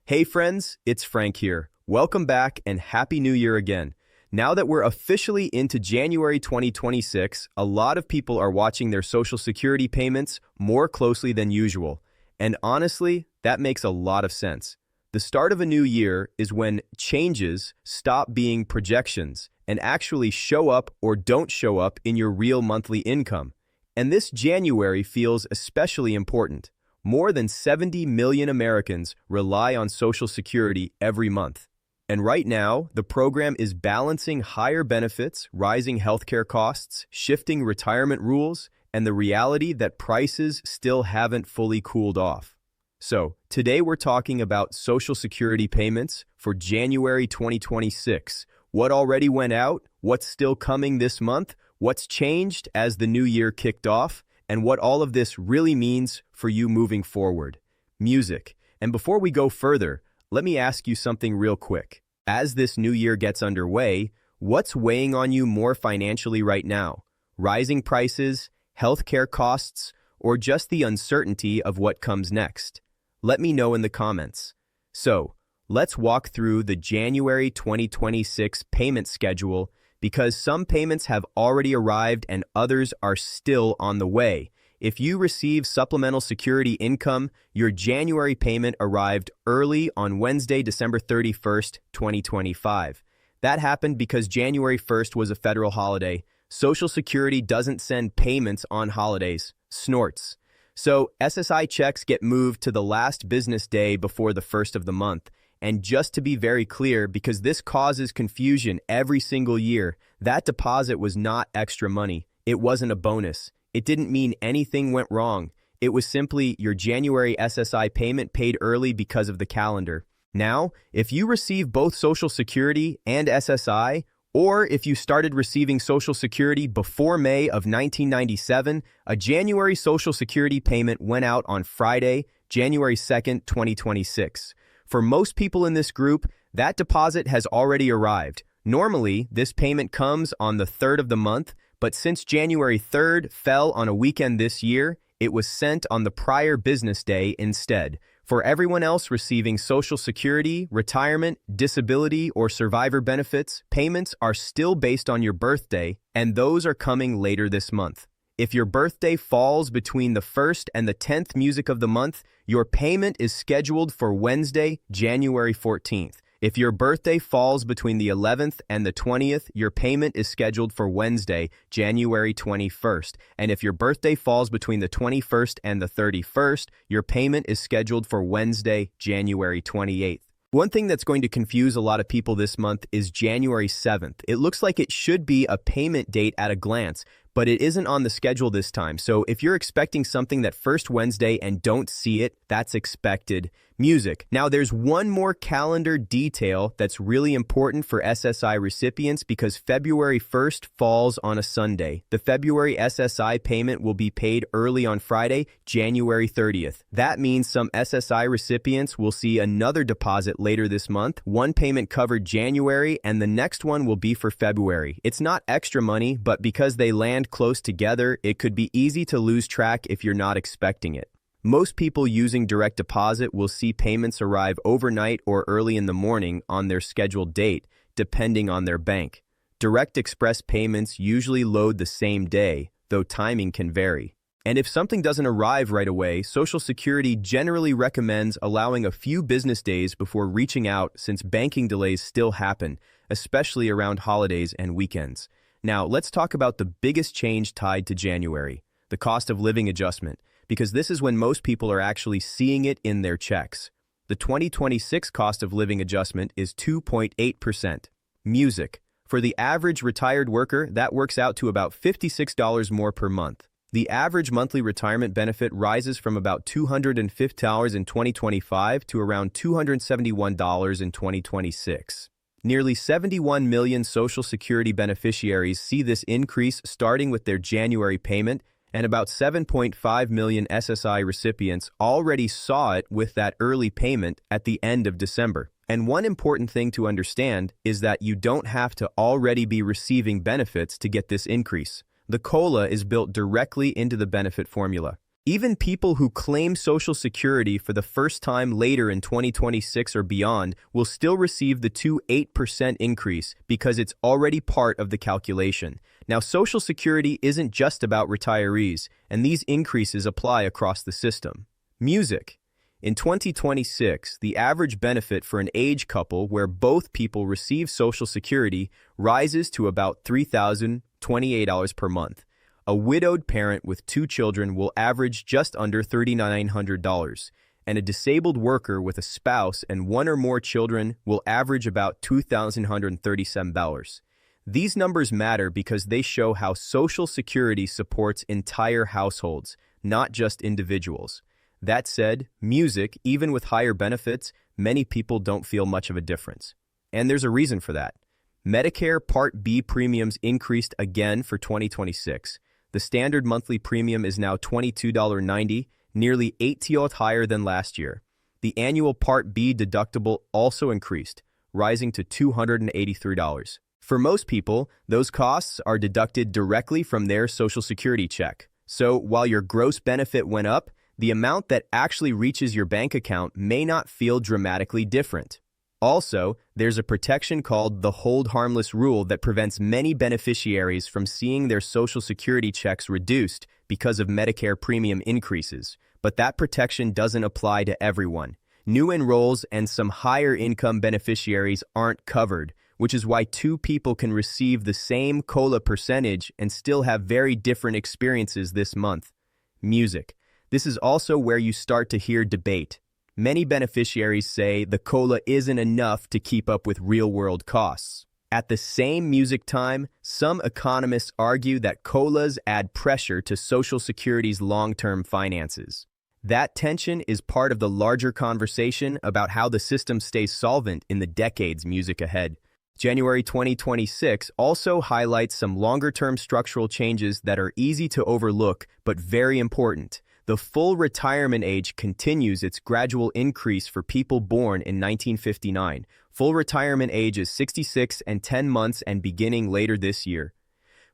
Hey friends, it's Frank here. Welcome back and Happy New Year again. Now that we're officially into January 2026, a lot of people are watching their Social Security payments more closely than usual. And honestly, that makes a lot of sense. The start of a new year is when changes stop being projections and actually show up or don't show up in your real monthly income. And this January feels especially important. More than 70 million Americans rely on Social Security every month. And right now, the program is balancing higher benefits, rising healthcare costs, shifting retirement rules, and the reality that prices still haven't fully cooled off. So, today we're talking about Social Security payments for January 2026. What already went out, what's still coming this month, what's changed as the new year kicked off, and what all of this really means for you moving forward. Music. And before we go further, let me ask you something real quick. As this new year gets underway, what's weighing on you more financially right now? Rising prices, healthcare costs, or just the uncertainty of what comes next? Let me know in the comments. So, let's walk through the January 2026 payment schedule because some payments have already arrived and others are still on the way. If you receive supplemental security income, your January payment arrived early on Wednesday, December 31st, 2025. That happened because January 1st was a federal holiday. Social Security doesn't send payments on holidays. Snorts. So SSI checks get moved to the last business day before the first of the month. And just to be very clear, because this causes confusion every single year, that deposit was not extra money. It wasn't a bonus. It didn't mean anything went wrong. It was simply your January SSI payment paid early because of the calendar. Now, if you receive both Social Security and SSI, or if you started receiving Social Security before May of 1997, a January Social Security payment went out on Friday, January 2nd, 2026. For most people in this group, that deposit has already arrived. Normally, this payment comes on the 3rd of the month, but since January 3rd fell on a weekend this year, it was sent on the prior business day instead. For everyone else receiving Social Security, retirement, disability, or survivor benefits, payments are still based on your birthday, and those are coming later this month. If your birthday falls between the 1st and the 10th music of the month, your payment is scheduled for Wednesday, January 14th. If your birthday falls between the 11th and the 20th, your payment is scheduled for Wednesday, January 21st. And if your birthday falls between the 21st and the 31st, your payment is scheduled for Wednesday, January 28th. One thing that's going to confuse a lot of people this month is January 7th. It looks like it should be a payment date at a glance, but it isn't on the schedule this time. So if you're expecting something that first Wednesday and don't see it, that's expected. Music. Now there's one more calendar detail that's really important for SSI recipients because February 1st falls on a Sunday. The February SSI payment will be paid early on Friday, January 30th. That means some SSI recipients will see another deposit later this month. One payment covered January and the next one will be for February. It's not extra money, but because they land close together, it could be easy to lose track if you're not expecting it. Most people using direct deposit will see payments arrive overnight or early in the morning on their scheduled date, depending on their bank. Direct express payments usually load the same day, though timing can vary. And if something doesn't arrive right away, Social Security generally recommends allowing a few business days before reaching out since banking delays still happen, especially around holidays and weekends. Now, let's talk about the biggest change tied to January, the cost of living adjustment, because this is when most people are actually seeing it in their checks. The 2026 cost of living adjustment is 2.8%. Music. For the average retired worker, that works out to about $56 more per month. The average monthly retirement benefit rises from about $250 in 2025 to around $271 in 2026. Nearly 71 million Social Security beneficiaries see this increase starting with their January payment, and about 7.5 million SSI recipients already saw it with that early payment at the end of December. And one important thing to understand is that you don't have to already be receiving benefits to get this increase. The COLA is built directly into the benefit formula. Even people who claim Social Security for the first time later in 2026 or beyond will still receive the 8% increase because it's already part of the calculation. Now, Social Security isn't just about retirees, and these increases apply across the system. Music. In 2026, the average benefit for an age couple where both people receive Social Security rises to about $3,028 per month. A widowed parent with 2 children will average just under $3,900, and a disabled worker with a spouse and 1 or more children will average about $2,137. These numbers matter because they show how Social Security supports entire households, not just individuals. That said, music, even with higher benefits, many people don't feel much of a difference. And there's a reason for that. Medicare Part B premiums increased again for 2026. The standard monthly premium is now $22.90, nearly $8 higher than last year. The annual Part B deductible also increased, rising to $283. For most people, those costs are deducted directly from their Social Security check. So while your gross benefit went up, the amount that actually reaches your bank account may not feel dramatically different. Also, there's a protection called the hold harmless rule that prevents many beneficiaries from seeing their Social Security checks reduced because of Medicare premium increases. But that protection doesn't apply to everyone. New enrolls and some higher income beneficiaries aren't covered, which is why 2 people can receive the same COLA percentage and still have very different experiences this month. Music. This is also where you start to hear debate. Many beneficiaries say the COLA isn't enough to keep up with real-world costs. At the same music time, some economists argue that COLAs add pressure to Social Security's long-term finances. That tension is part of the larger conversation about how the system stays solvent in the decades music ahead. January 2026 also highlights some longer-term structural changes that are easy to overlook but very important. The full retirement age continues its gradual increase for people born in 1959. Full retirement age is 66 and 10 months and beginning later this year.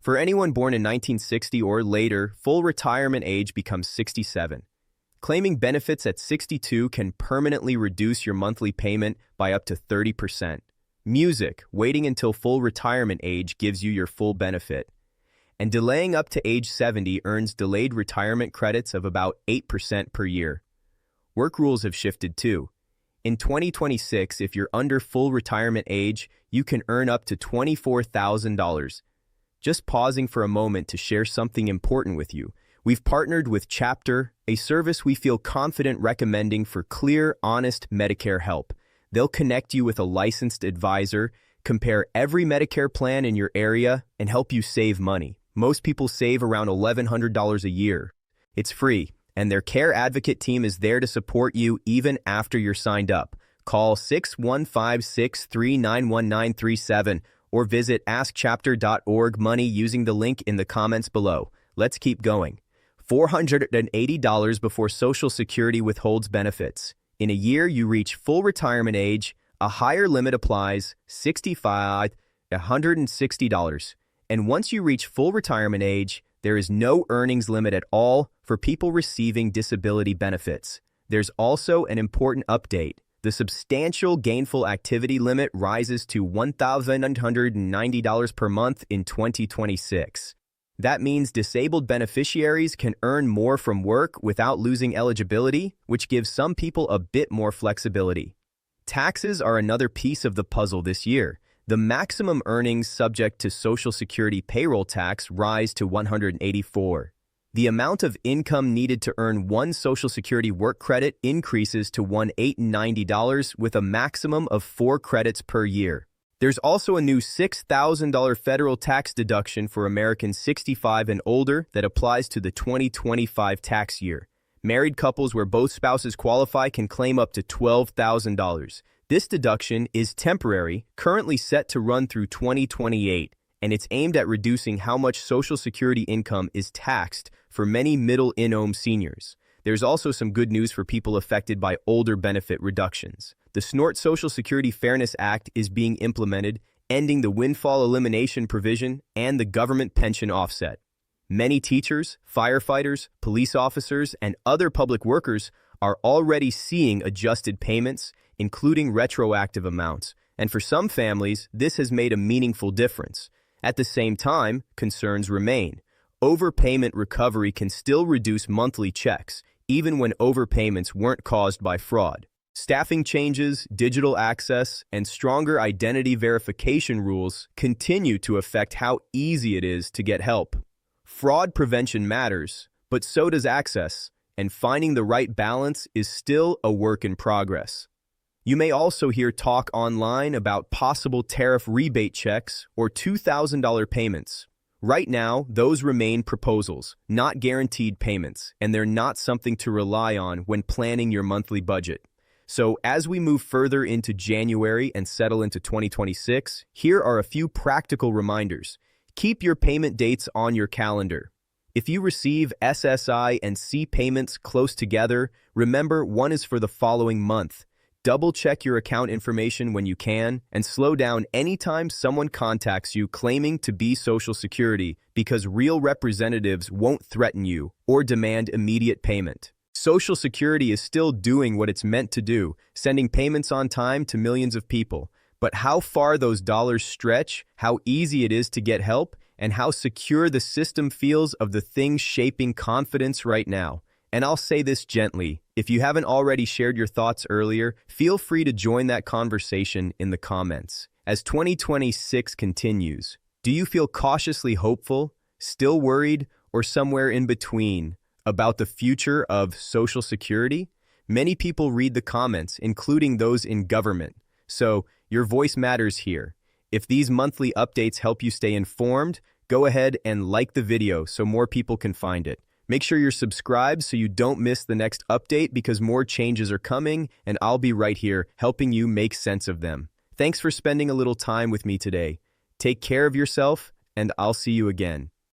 For anyone born in 1960 or later, full retirement age becomes 67. Claiming benefits at 62 can permanently reduce your monthly payment by up to 30%. Music, waiting until full retirement age gives you your full benefit. And delaying up to age 70 earns delayed retirement credits of about 8% per year. Work rules have shifted too. In 2026, if you're under full retirement age, you can earn up to $24,000. Just pausing for a moment to share something important with you. We've partnered with Chapter, a service we feel confident recommending for clear, honest Medicare help. They'll connect you with a licensed advisor, compare every Medicare plan in your area, and help you save money. Most people save around $1,100 a year. It's free, and their care advocate team is there to support you even after you're signed up. Call 615-639-1937 or visit askchapter.org money using the link in the comments below. Let's keep going. $480 before Social Security withholds benefits. In a year you reach full retirement age, a higher limit applies, $65, $160. And once you reach full retirement age, there is no earnings limit at all for people receiving disability benefits. There's also an important update. The substantial gainful activity limit rises to $1,990 per month in 2026. That means disabled beneficiaries can earn more from work without losing eligibility, which gives some people a bit more flexibility. Taxes are another piece of the puzzle this year. The maximum earnings subject to Social Security payroll tax rise to $184. The amount of income needed to earn one Social Security work credit increases to $1,890 with a maximum of 4 credits per year. There's also a new $6,000 federal tax deduction for Americans 65 and older that applies to the 2025 tax year. Married couples where both spouses qualify can claim up to $12,000. This deduction is temporary, currently set to run through 2028, and it's aimed at reducing how much Social Security income is taxed for many middle-income seniors. There's also some good news for people affected by older benefit reductions. The SNORT Social Security Fairness Act is being implemented, ending the windfall elimination provision and the government pension offset. Many teachers, firefighters, police officers, and other public workers are already seeing adjusted payments, including retroactive amounts, and for some families, this has made a meaningful difference. At the same time, concerns remain. Overpayment recovery can still reduce monthly checks, even when overpayments weren't caused by fraud. Staffing changes, digital access, and stronger identity verification rules continue to affect how easy it is to get help. Fraud prevention matters, but so does access, and finding the right balance is still a work in progress. You may also hear talk online about possible tariff rebate checks or $2,000 payments. Right now, those remain proposals, not guaranteed payments, and they're not something to rely on when planning your monthly budget. So as we move further into January and settle into 2026, here are a few practical reminders. Keep your payment dates on your calendar. If you receive SSI and C payments close together, remember one is for the following month. Double-check your account information when you can, and slow down anytime someone contacts you claiming to be Social Security because real representatives won't threaten you or demand immediate payment. Social Security is still doing what it's meant to do, sending payments on time to millions of people. But how far those dollars stretch, how easy it is to get help, and how secure the system feels of the things shaping confidence right now. And I'll say this gently, if you haven't already shared your thoughts earlier, feel free to join that conversation in the comments. As 2026 continues, do you feel cautiously hopeful, still worried, or somewhere in between about the future of Social Security? Many people read the comments, including those in government. So, your voice matters here. If these monthly updates help you stay informed, go ahead and like the video so more people can find it. Make sure you're subscribed so you don't miss the next update because more changes are coming and I'll be right here helping you make sense of them. Thanks for spending a little time with me today. Take care of yourself and I'll see you again.